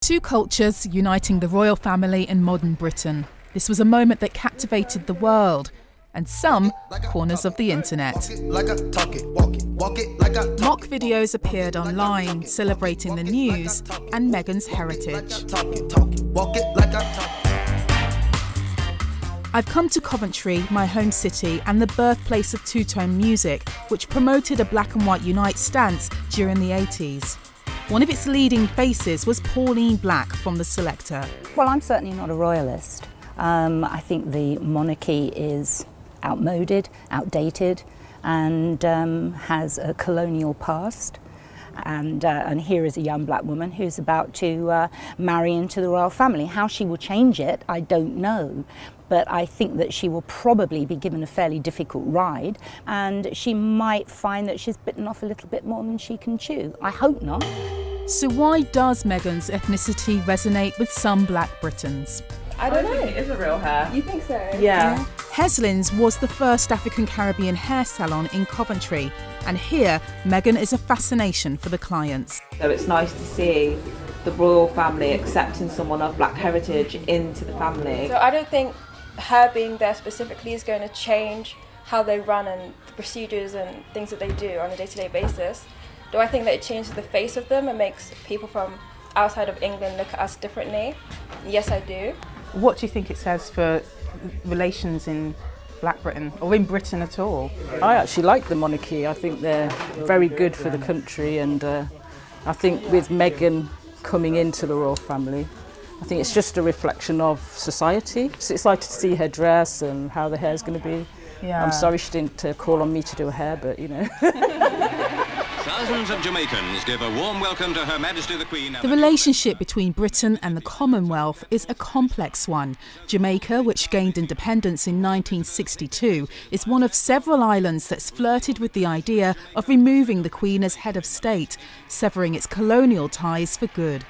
Two cultures uniting the royal family in modern Britain. This was a moment that captivated the world and some corners of the internet. Mock videos appeared online celebrating the news and Meghan's heritage. I've come to Coventry, my home city, and the birthplace of two-tone music, which promoted a black and white unite stance during the 80s. One of its leading faces was Pauline Black from The Selector. Well, I'm certainly not a royalist. I think the monarchy is outmoded, outdated, and has a colonial past. And here is a young black woman who's about to marry into the royal family. How she will change it, I don't know. But I think that she will probably be given a fairly difficult ride, and she might find that she's bitten off a little bit more than she can chew. I hope not. So why does Meghan's ethnicity resonate with some Black Britons? I don't think it is a real hair. You think so? Yeah. Heslins was the first African-Caribbean hair salon in Coventry, and here Meghan is a fascination for the clients. So it's nice to see the royal family accepting someone of black heritage into the family. So I don't think her being there specifically is going to change how they run and the procedures and things that they do on a day-to-day basis. Do I think that it changes the face of them and makes people from outside of England look at us differently? Yes, I do. What do you think it says for relations in Black Britain, or in Britain at all? I actually like the monarchy. I think they're very good for the country, and I think with Meghan coming into the royal family, I think it's just a reflection of society. So it's like to see her dress and how the hair's going to be. Yeah. I'm sorry she didn't call on me to do her hair, but you know. Thousands of Jamaicans give a warm welcome to Her Majesty the Queen. The relationship between Britain and the Commonwealth is a complex one. Jamaica, which gained independence in 1962, is one of several islands that's flirted with the idea of removing the Queen as head of state, severing its colonial ties for good.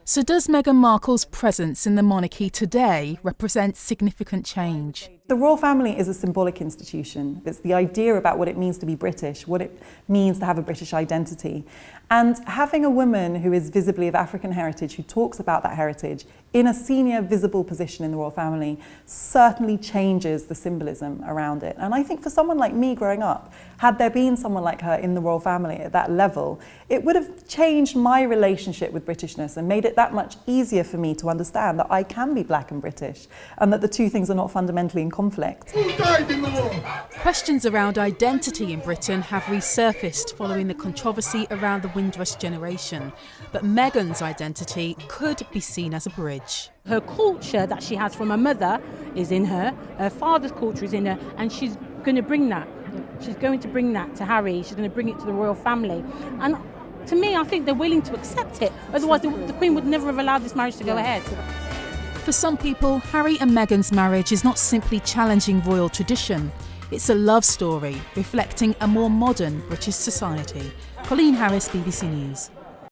So does Meghan Markle's presence in the monarchy today represent significant change? The royal family is a symbolic institution. It's the idea about what it means to be British, what it means to have a British identity. And having a woman who is visibly of African heritage, who talks about that heritage, in a senior visible position in the royal family, certainly changes the symbolism around it. And I think for someone like me growing up, had there been someone like her in the royal family at that level, it would have changed my relationship with Britishness and made it that much easier for me to understand that I can be black and British, and that the two things are not fundamentally in conflict. Questions around identity in Britain have resurfaced following the controversy around the Windrush generation, but Meghan's identity could be seen as a bridge. Her culture that she has from her mother is in her father's culture is in her, and she's going to bring that. She's going to bring that to Harry, she's going to bring it to the royal family. And to me, I think they're willing to accept it. Otherwise, the Queen would never have allowed this marriage to go ahead. For some people, Harry and Meghan's marriage is not simply challenging royal tradition. It's a love story reflecting a more modern British society. Colleen Harris, BBC News.